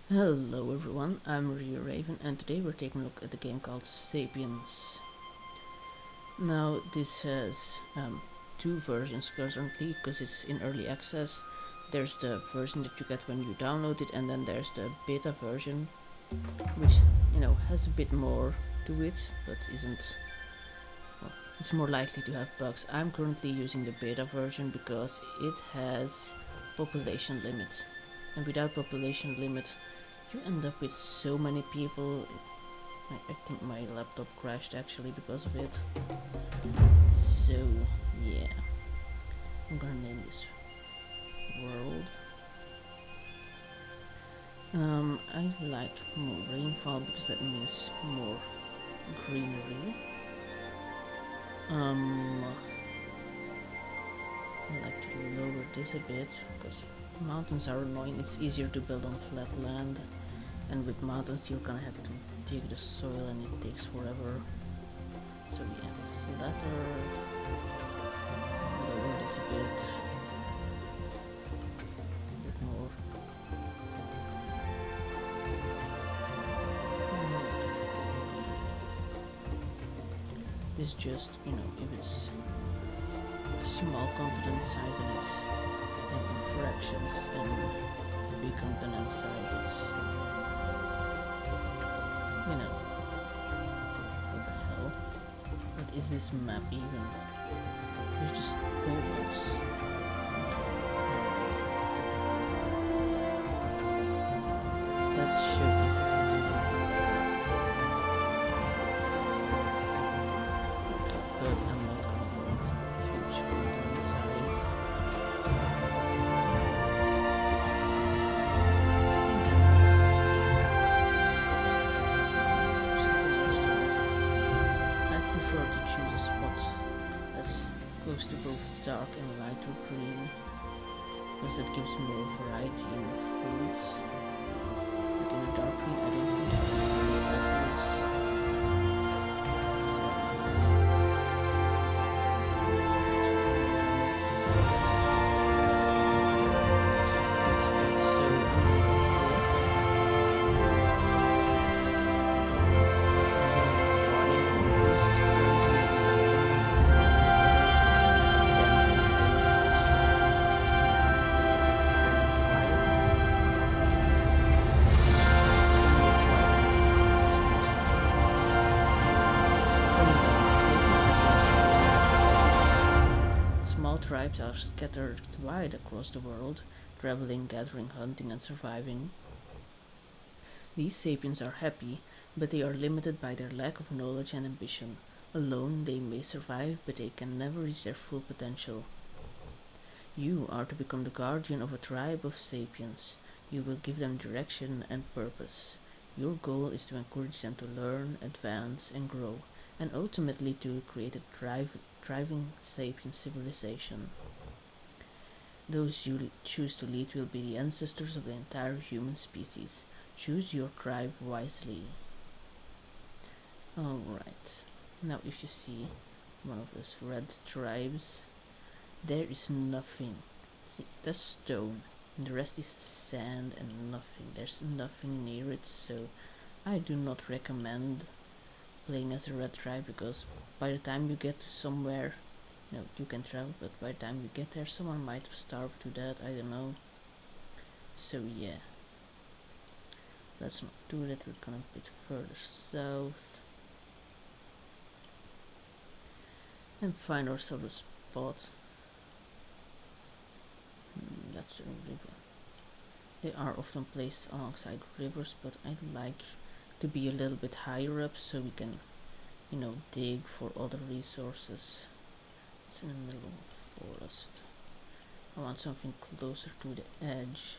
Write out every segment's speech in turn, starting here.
Hello everyone, I'm Rio Raven and today we're taking a look at the game called Sapiens. Now this has two versions currently because it's in early access. There's the version that you get when you download it, and then there's the beta version which has a bit more to it but isn't, well, it's more likely to have bugs. I'm currently using the beta version because it has population limit, and without population limit you end up with so many people. I think my laptop crashed actually because of it. So yeah, I'm gonna name this world. I like more rainfall because that means more greenery. I like to lower this a bit because mountains are annoying. It's easier to build on flat land, and with mountains you're gonna have to dig the soil and it takes forever. So yeah, flatter, lower this a bit more. It's just, if it's a small component size and it's in fractions, and big component size it's, what the hell? What is this map even? There's just boulders. That showcases it a little bit better. But I'm not gonna go into huge component size. I prefer to choose a spot that's close to both dark and light or green, because that gives more variety in the foods. Like in a dark green, I don't think I can really apples. Small tribes are scattered wide across the world, traveling, gathering, hunting, and surviving. These sapiens are happy, but they are limited by their lack of knowledge and ambition. Alone they may survive, but they can never reach their full potential. You are to become the guardian of a tribe of sapiens. You will give them direction and purpose. Your goal is to encourage them to learn, advance, and grow, and ultimately to create a thriving sapien civilization. Those you choose to lead will be the ancestors of the entire human species. Choose your tribe wisely. Alright, now if you see one of those red tribes, there is nothing. See, that's stone, and the rest is sand and nothing. There's nothing near it, so I do not recommend playing as a red tribe, because by the time you get to somewhere, you can travel, but by the time you get there someone might have starved to death, I don't know. So yeah, let's not do that. We're gonna a bit further south and find ourselves a spot. That's a river. They are often placed alongside rivers, but I'd like to be a little bit higher up so we can, dig for other resources. It's in the middle of a forest. I want something closer to the edge.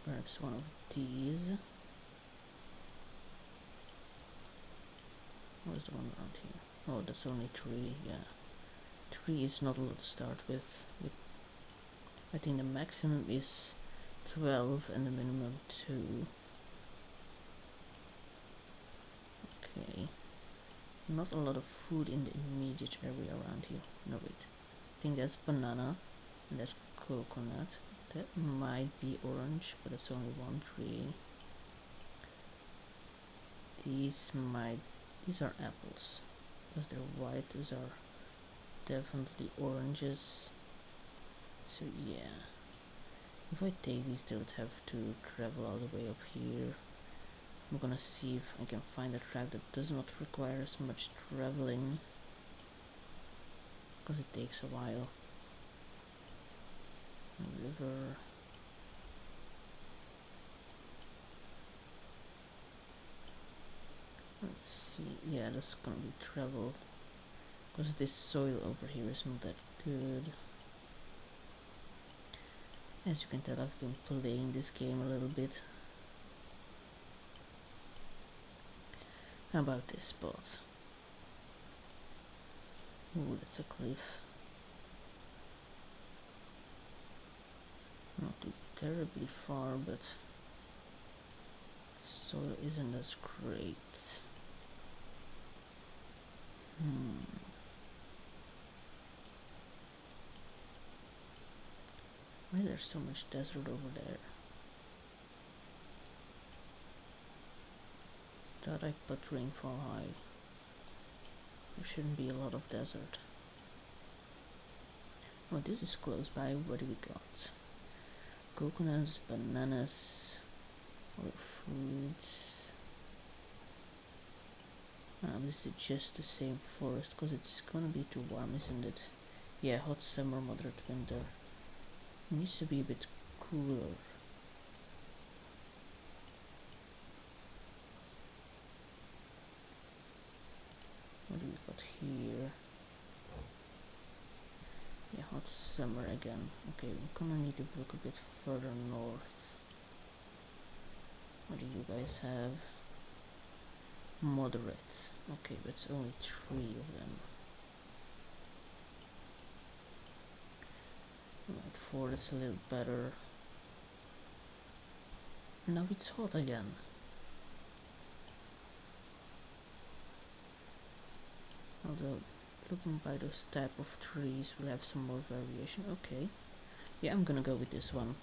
Perhaps one of these. Where's the one around here? Oh, that's only 3, yeah. 3 is not a lot to start with. I think the maximum is 12 and the minimum 2. Okay. Not a lot of food in the immediate area around here. No, wait. I think that's banana. And there's coconut. That might be orange, but it's only one tree. These are apples. Because they're white, those are definitely oranges. So yeah. If I take these, they would have to travel all the way up here. I'm gonna see if I can find a track that does not require as much traveling, because it takes a while. River. Let's see. Yeah, that's gonna be traveled, because this soil over here is not that good. As you can tell, I've been playing this game a little bit. How about this spot? Ooh, that's a cliff. Not too terribly far, but soil isn't as great. Why there's so much desert over there? Thought I put rainfall high. There shouldn't be a lot of desert. Oh, this is close by. What do we got? Coconuts, bananas, or fruits. This is just the same forest, because it's gonna be too warm, isn't it? Yeah, hot summer, moderate winter. It needs to be a bit cooler. What do we got here? Yeah, hot summer again. Okay, we're gonna need to look a bit further north. What do you guys have? Moderate. Okay, but it's only 3 of them. Right, 4 is a little better. Now it's hot again. Although, looking by those type of trees, we'll have some more variation. Okay. Yeah, I'm gonna go with this one.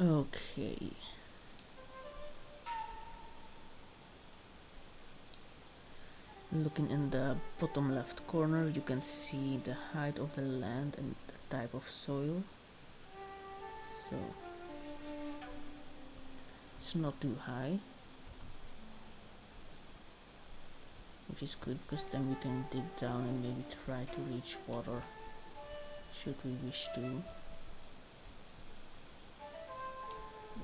Okay. Looking in the bottom left corner, you can see the height of the land and the type of soil. So it's not too high, which is good, because then we can dig down and maybe try to reach water, should we wish to.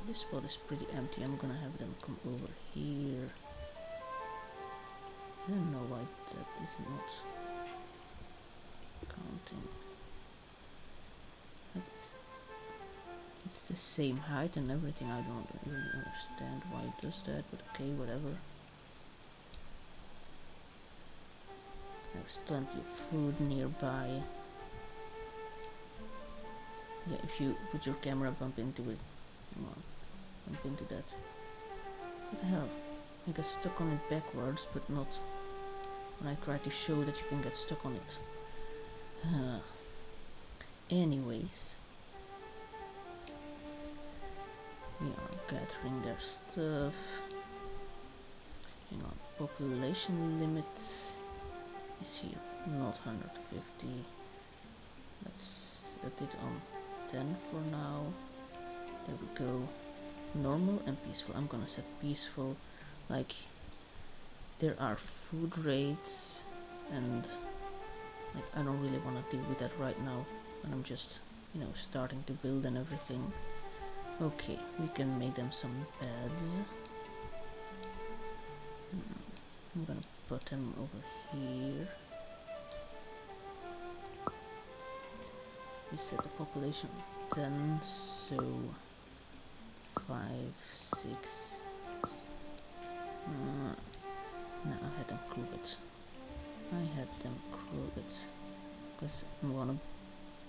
This spot is pretty empty. I'm gonna have them come over here. I don't know why that is not counting. It's the same height and everything. I don't really understand why it does that, but okay, whatever. There's plenty of food nearby. Yeah, if you put your camera, bump into it. Come on, bump into that. What the hell? I got stuck on it backwards, but not when I try to show that you can get stuck on it. Anyways. We are gathering their stuff. Hang on, population limit is here, not 150. Let's set it on 10 for now. There we go. Normal and peaceful. I'm gonna set peaceful. Like, there are food raids, and like I don't really want to deal with that right now when I'm just, you know, starting to build and everything. Okay, we can make them some beds. I'm gonna put them over here. We set the population 10, so 5, 6. No, I had them crooked. Because I wanna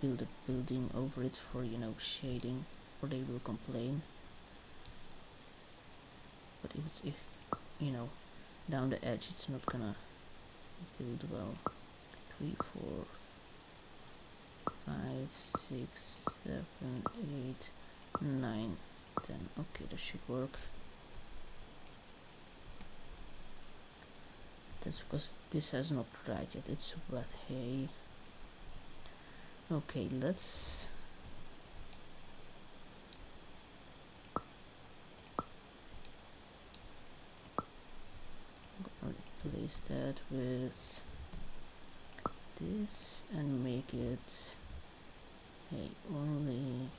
build a building over it for, you know, shading, or they will complain. but if it's, you know, down the edge, it's not gonna build well. 3, 4, 5, 6, 7, 8, 9, 10. Okay, that should work. That's because this has not dried yet. It's wet hay. Okay, let's replace that with this and make it hay only.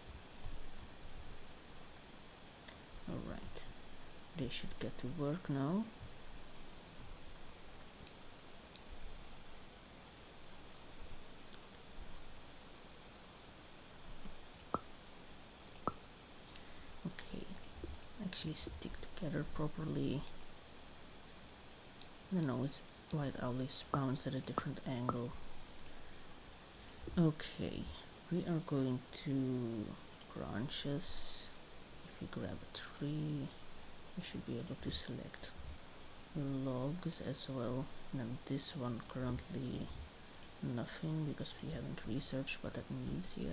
Alright, they should get to work now. Okay, actually stick together properly. No, it's white always bounce at a different angle. Okay, we are going to branches. If we grab a tree, we should be able to select logs as well. Now this one currently nothing because we haven't researched what that means yet.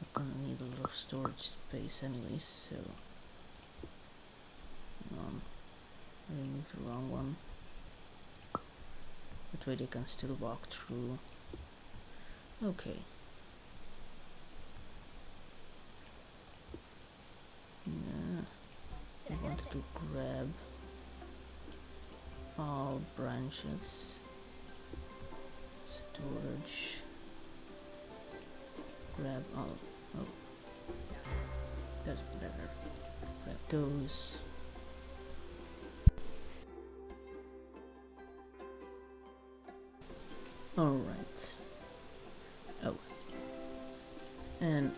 We're gonna need a lot of storage space anyway, so I removed the wrong one. That way they can still walk through. Okay. Yeah. I wanted to grab all branches. Storage. Grab all. Oh. That's better. Grab those. Alright. Oh. And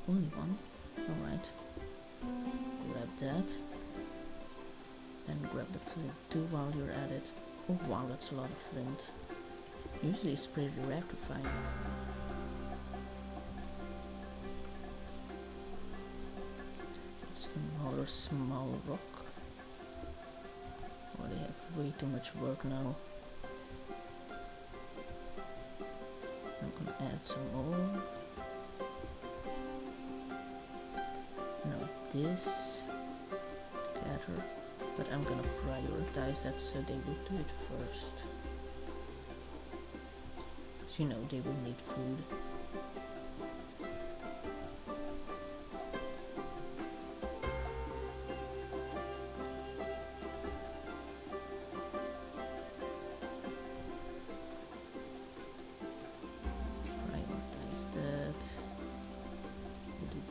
only one. Alright. Grab that. And grab the flint too while you're at it. Oh wow, that's a lot of flint. Usually it's pretty rare to find. It's another small rock. Oh, they have way too much work now. I'm gonna add some more. Now this gather, but I'm gonna prioritize that so they will do it first. So you know they will need food.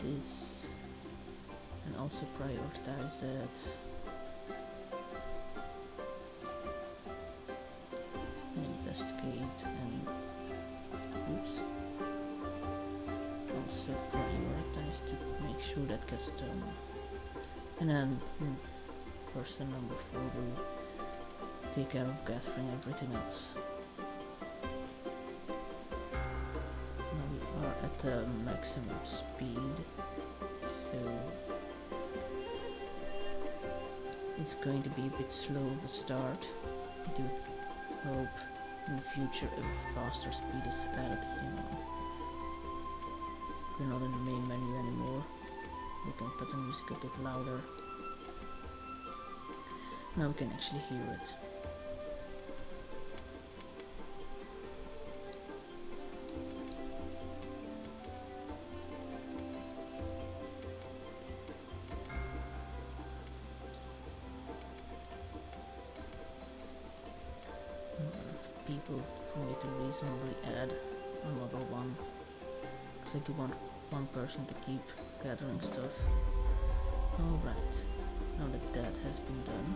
This and also prioritize that. Investigate and oops. Also prioritize to make sure that gets done. And then person number 4 will take care of gathering everything else. At the maximum speed, so it's going to be a bit slow of a start. I do hope in the future a faster speed is added. We're not in the main menu anymore. We can put the music a bit louder. Now we can actually hear it. People for me to reasonably add another one, because I do want one person to keep gathering stuff. Alright, now that that has been done,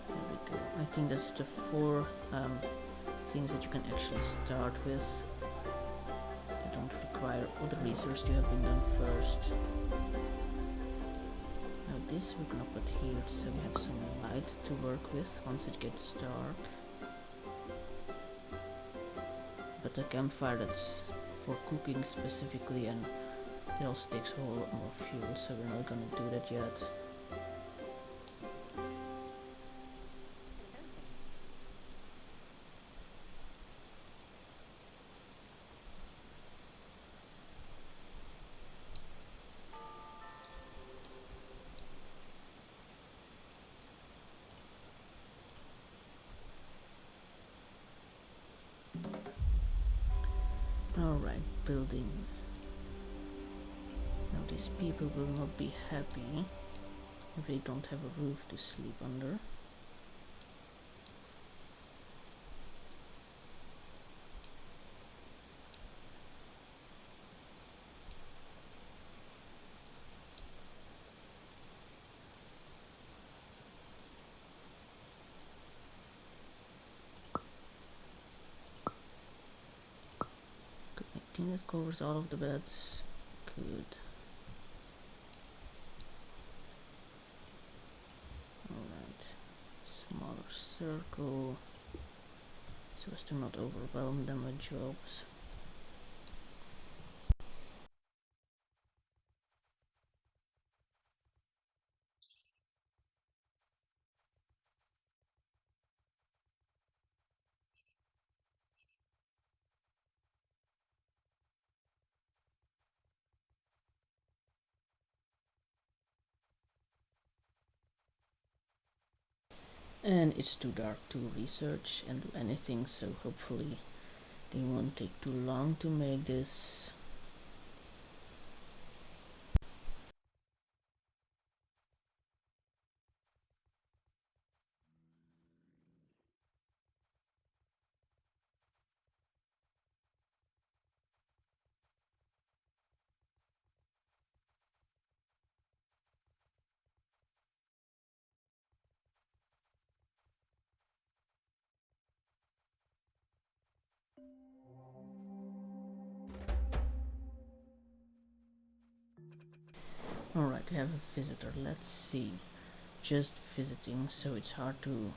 there we go. I think that's the 4 things that you can actually start with. They don't require other research to have been done first. Now this we're gonna put here so we have some light to work with once it gets dark. But the campfire, that's for cooking specifically, and it also takes a whole lot more fuel, so we're not gonna do that yet. Alright, building. Now these people will not be happy if they don't have a roof to sleep under. I think that covers all of the beds. Good. Alright, smaller circle so as to not overwhelm them with jobs. And it's too dark to research and do anything, so hopefully they won't take too long to make this. Alright, we have a visitor. Let's see. Just visiting, so it's hard to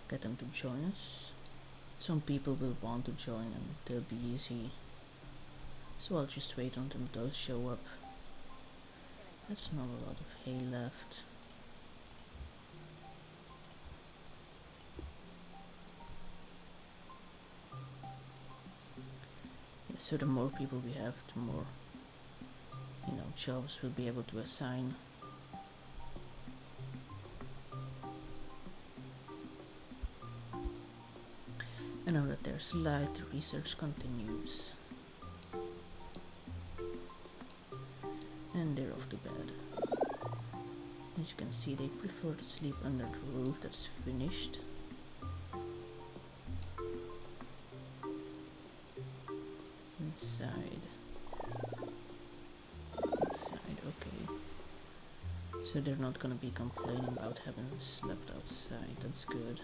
get them to join us. Some people will want to join and they'll be easy. So I'll just wait until those show up. That's not a lot of hay left. Yeah, so the more people we have, the more, jobs we'll be able to assign. And now that there's light, the research continues. And they're off to bed. As you can see, they prefer to sleep under the roof that's finished. Inside, okay. So they're not gonna be complaining about having slept outside, that's good.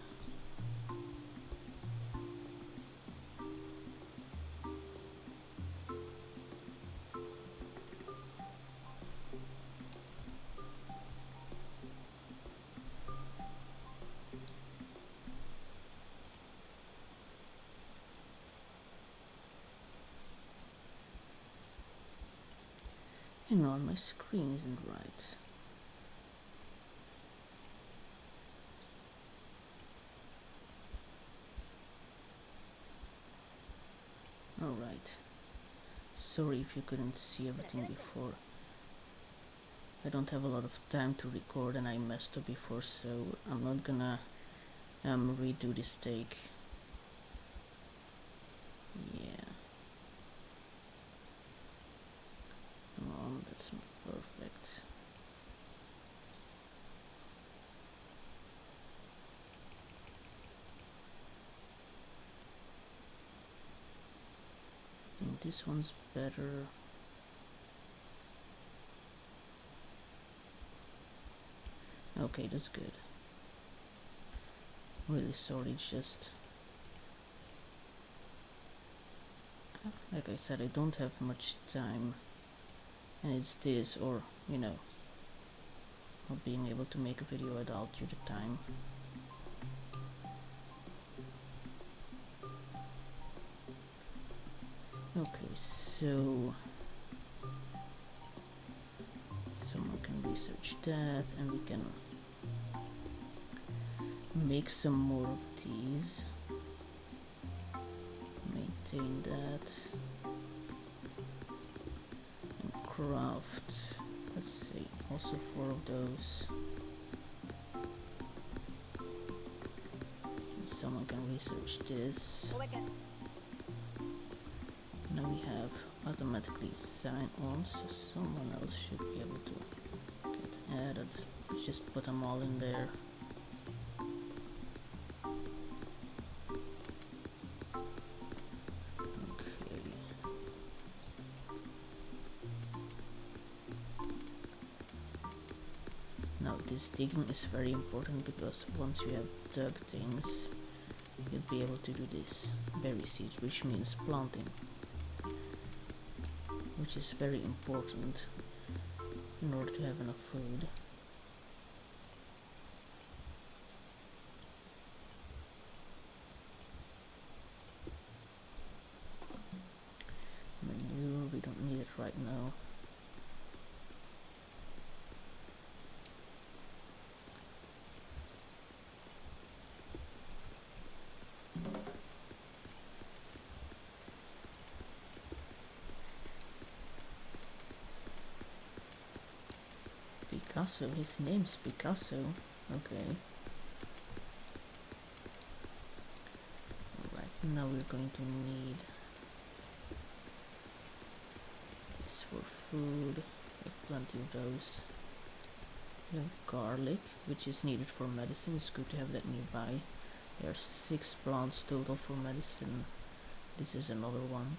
Hang on, my screen isn't right. Alright. Sorry if you couldn't see everything before. I don't have a lot of time to record and I messed up before, so I'm not gonna redo this take. Yeah. Oh, that's not perfect. I think this one's better. Okay, that's good. Really sorry, just like I said, I don't have much time, and it's this or, you know, not being able to make a video at all due to time. Okay, so someone can research that, and we can make some more of these. Maintain that. And craft, let's see, also 4 of those. And someone can research this. Now we have automatically sign on, so someone else should be able to get added. Let's just put them all in there. Okay. Now this digging is very important, because once you have dug things, you'll be able to do this berry seeds, which means planting, which is very important in order to have enough food. Manure, we don't need it right now. Picasso, his name's Picasso. Okay. Alright, now we're going to need this for food. We have plenty of those. We have garlic, which is needed for medicine. It's good to have that nearby. There are 6 plants total for medicine. This is another one.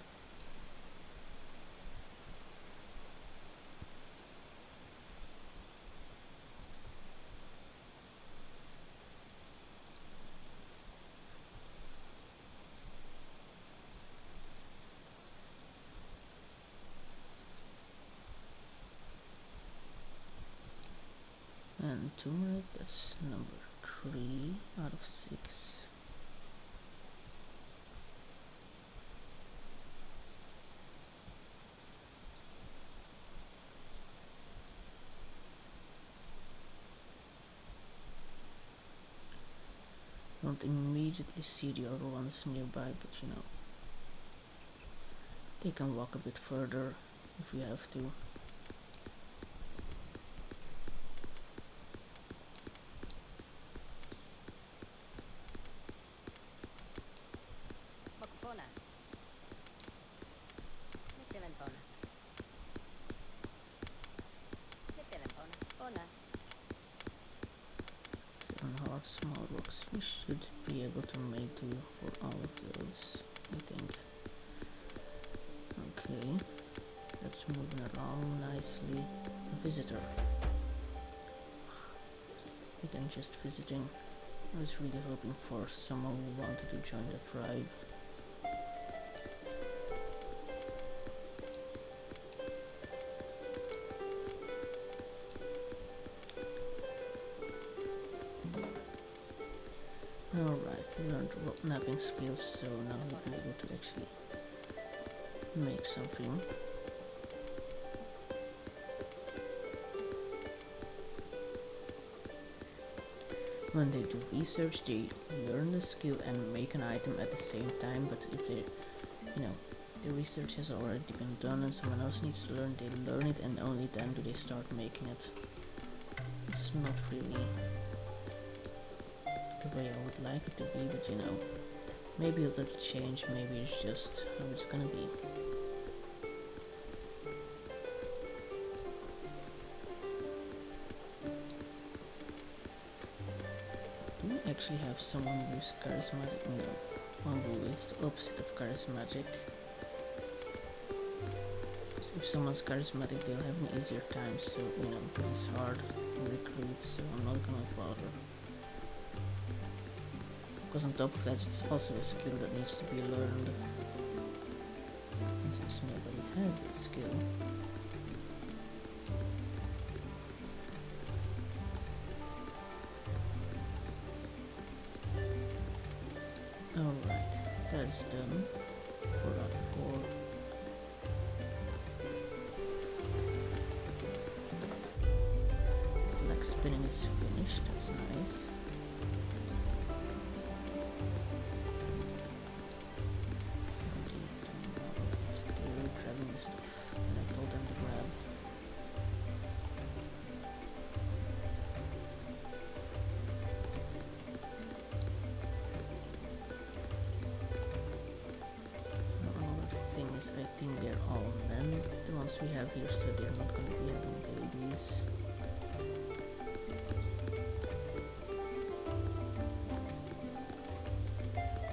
And turmeric, that's number 3 out of 6. Don't immediately see the other ones nearby, but you know, they can walk a bit further if we have to. Small rocks, we should be able to make do for all of those, I think. Okay, that's moving along nicely. A visitor. Again, just visiting. I was really hoping for someone who wanted to join the tribe. Alright, we learned rock napping skills, so now we'll be able to actually make something. When they do research, they learn the skill and make an item at the same time, but if they, you know, the research has already been done and someone else needs to learn, they learn it and only then do they start making it. It's not really the way I would like it to be, but you know, maybe it'll change, maybe it's just how it's gonna be. Do we actually have someone who's charismatic? No, one who is the opposite of charismatic. So if someone's charismatic, they'll have an easier time, so you know, this is hard to recruit, so I'm not gonna bother. Because on top of that, it's also a skill that needs to be learned. And since nobody has that skill, alright, that is done. 4.4. Flag spinning is finished, that's nice. They're grabbing the stuff, and I told them to grab. I think they're all men, the ones we have here, so they're not going to be having babies.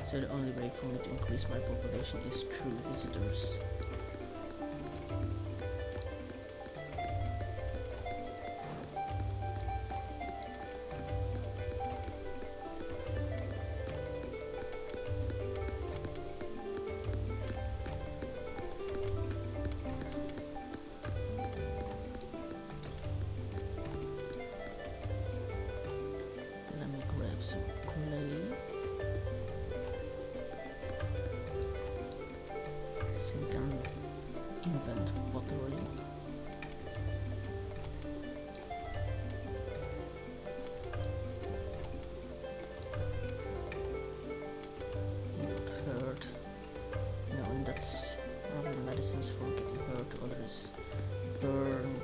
So the only way for me to increase my population is through visitors. Some clay, so we can invent pottery. Not hurt, and that's other medicines for getting hurt. Others burn,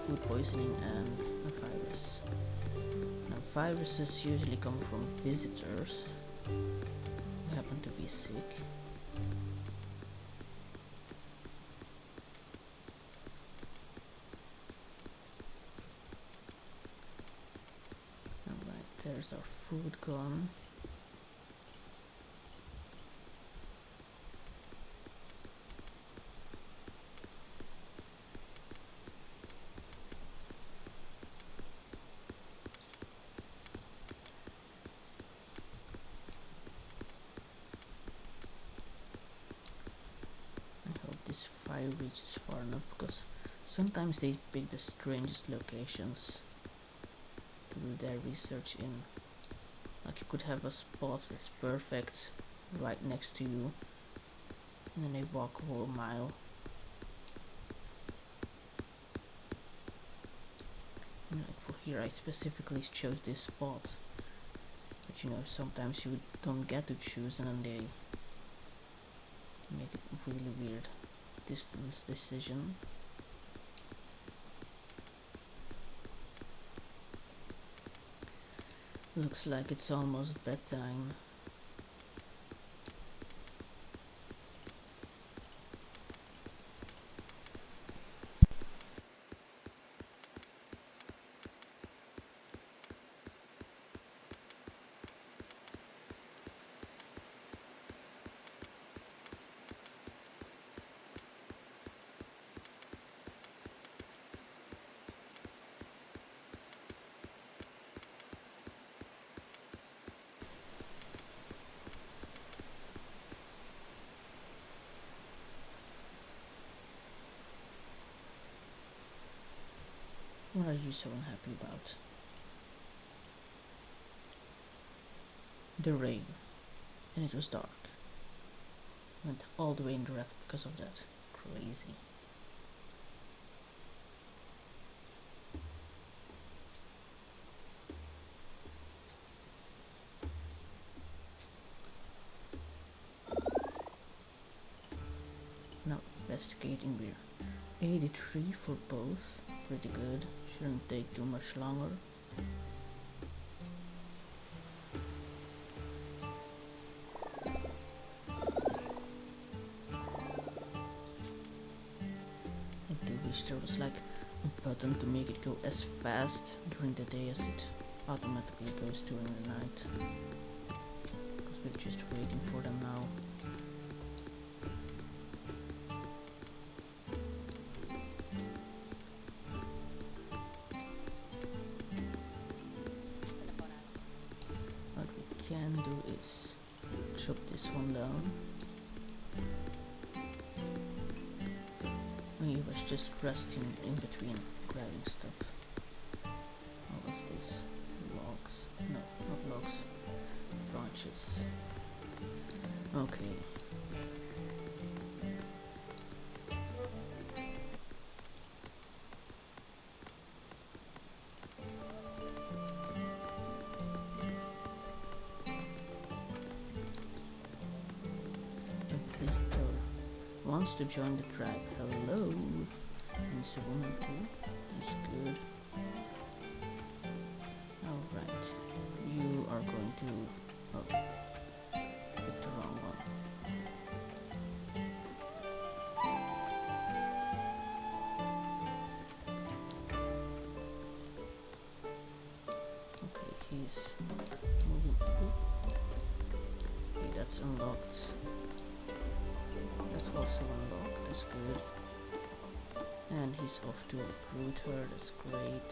food poisoning, and a virus. Viruses usually come from visitors who happen to be sick. Alright, there's our food gone. This fire reaches far enough, because sometimes they pick the strangest locations to do their research in. Like you could have a spot that's perfect right next to you, and then they walk a whole mile. And like for here, I specifically chose this spot, but sometimes you don't get to choose, and then they make it really weird distance decision. Looks like it's almost bedtime. What are you so unhappy about? The rain. And it was dark. Went all the way in the red because of that. Crazy. Now investigating beer. 83 for both. Pretty good. Shouldn't take too much longer. I do wish there was like a button to make it go as fast during the day as it automatically goes during the night. Because we're just waiting for them now. Can do is chop this one down. He's just resting in between grabbing stuff. What was this? Logs? No, not logs. Branches. Okay. A visitor wants to join the tribe. Hello. And it's a woman too. That's good. Alright. You are going to... Oh. Picked the wrong one. Okay, he's moving. Okay, that's unlocked. That's also unlocked, that's good. And he's off to recruit her, that's great.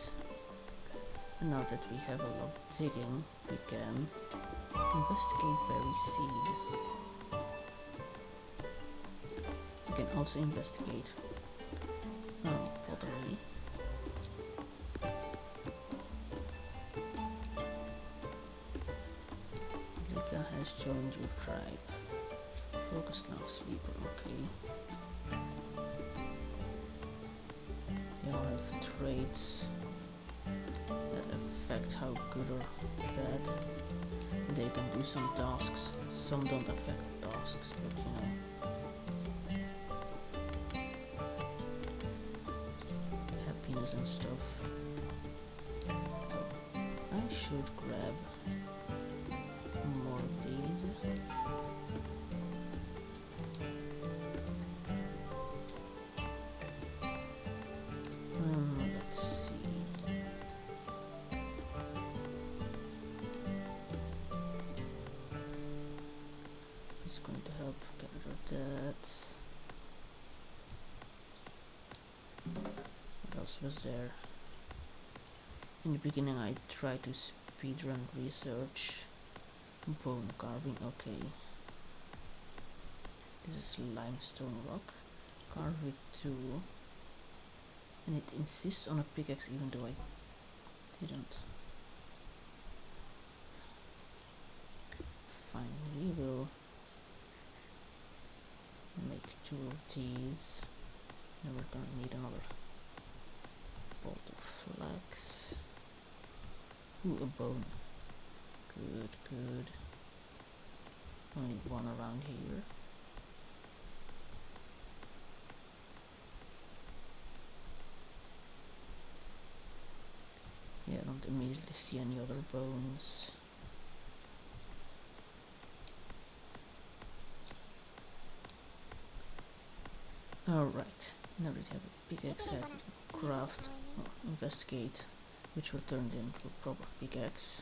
And now that we have a lot of digging, we can investigate berry seed. We can also investigate pottery. Zika has joined your tribe. Focus now, sleeper, okay. They all have traits that affect how good or bad they can do some tasks. Some don't affect tasks, but you know. Happiness and stuff. So, I should grab more of these. Let's see. It's going to help get rid of that. What else was there? In the beginning I tried to speedrun research. Bone carving, okay. This is limestone rock. Carve it too. And it insists on a pickaxe even though I didn't. Fine, we will make 2 of these. And we're gonna need another bolt of flax. Ooh, a bone. Good, good. Only one around here. Yeah, I don't immediately see any other bones. Alright, now that we have a pickaxe, I can craft, or investigate, which will turn it into a proper pickaxe.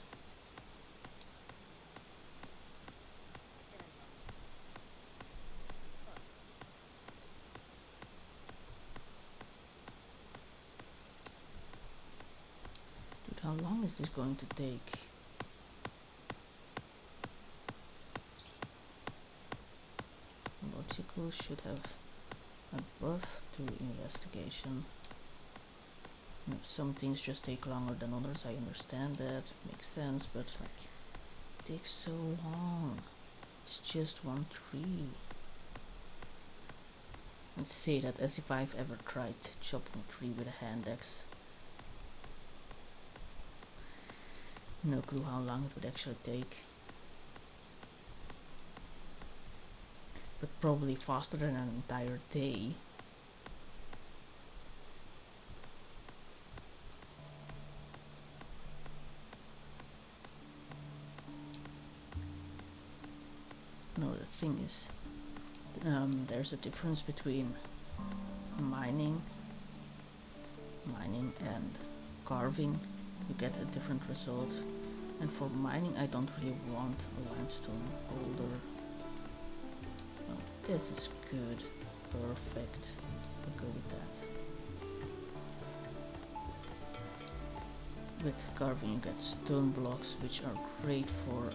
Dude, how long is this going to take? Logical should have a buff to investigation. You know, some things just take longer than others, I understand that, makes sense, but like, it takes so long. It's just one tree. And say that as if I've ever tried chopping a tree with a hand axe. No clue how long it would actually take. But probably faster than an entire day. No, the thing is, there's a difference between mining and carving. You get a different result. And for mining, I don't really want a limestone boulder. Oh, this is good. Perfect. We'll go with that. With carving, you get stone blocks, which are great for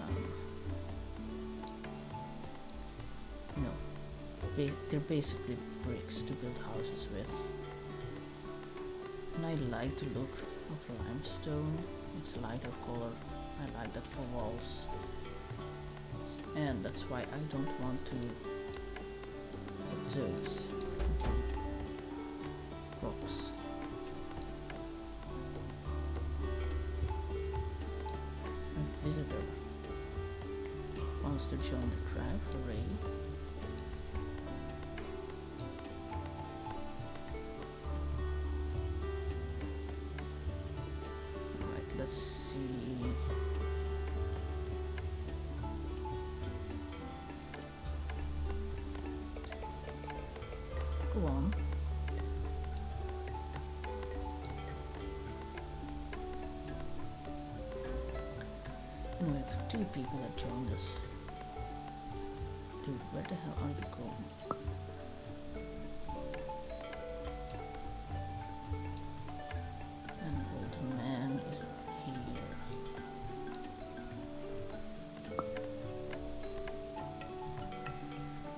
they're basically bricks to build houses with. And I like the look of limestone. It's a lighter color. I like that for walls. And that's why I don't want to put those into rocks. A visitor wants to join the tribe. Hooray. Alright, let's see. Go on. And we have 2 people that joined us. Dude, where the hell are you going? An old man is here.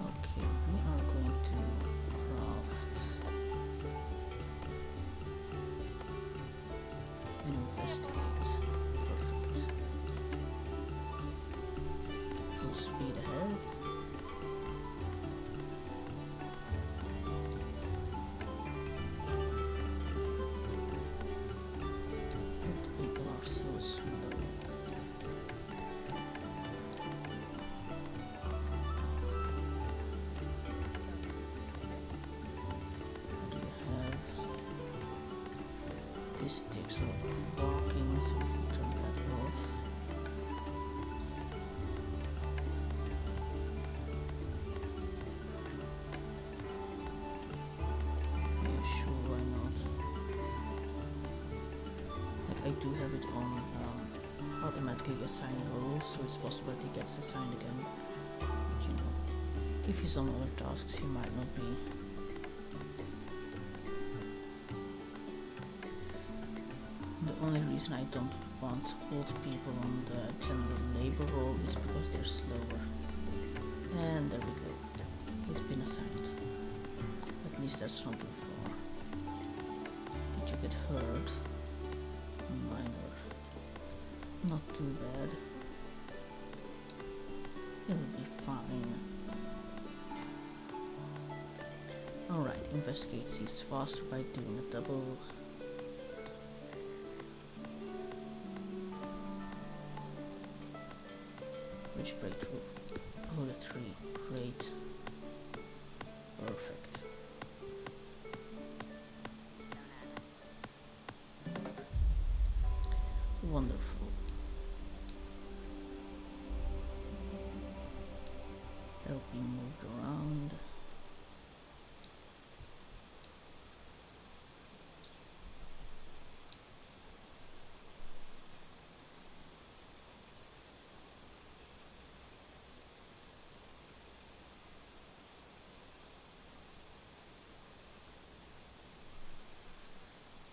Okay, we are going to craft and investigate. Perfect. Full speed ahead. People are so slow. What do you have? This takes a lot of walking, so we can turn that off. Yeah, sure, why not? Like, I do have it on automatically assign roles, so it's possible that he gets assigned again. But, you know, if he's on other tasks, he might not be. The only reason I don't want old people on the general labor role is because they're slower. And there we go. He's been assigned. At least that's not too far. Did you get hurt? Minor. Not too bad. It'll be fine. Alright, investigate sees faster by doing a double. Which breakthrough? Oh, the 3. Great. Perfect. Wonderful. They'll be moved around.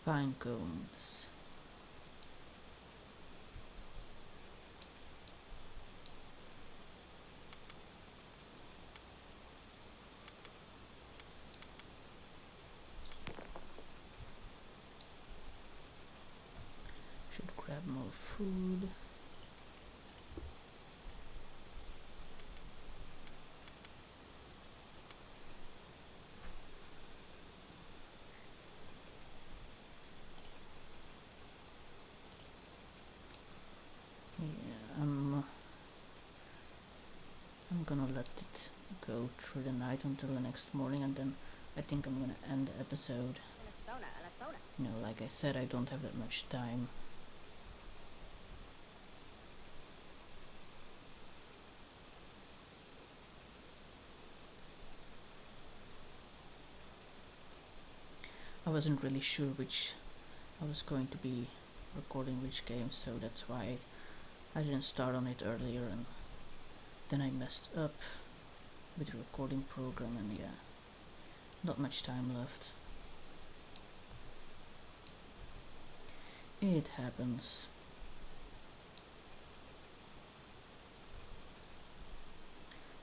Pine cones. Should grab more food. Yeah, I'm gonna let it go through the night until the next morning, and then I think I'm gonna end the episode. You know, like I said, I don't have that much time. I wasn't really sure which I was going to be recording which game, so that's why I didn't start on it earlier, and then I messed up with the recording program, and yeah, not much time left. It happens.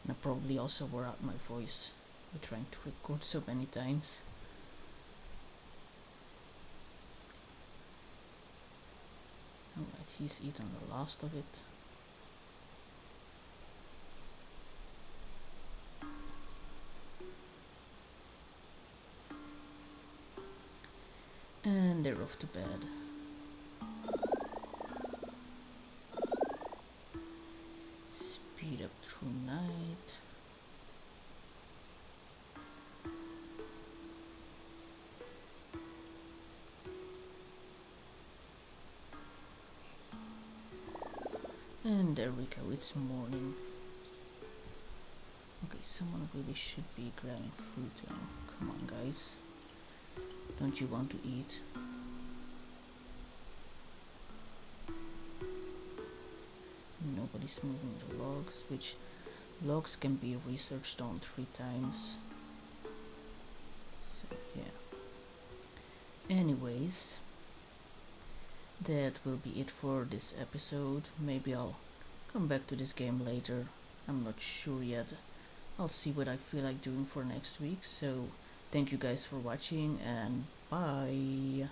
And I probably also wore out my voice with trying to record so many times. he's eaten the last of it. And they're off to bed. Speed up through night. And there we go, it's morning. Okay, someone really should be grabbing food now. Come on, guys. Don't you want to eat? Nobody's moving the logs, which logs can be researched on 3 times. So, yeah. Anyways, that will be it for this episode. Maybe I'll come back to this game later. I'm not sure yet. I'll see what I feel like doing for next week. So thank you guys for watching, and bye.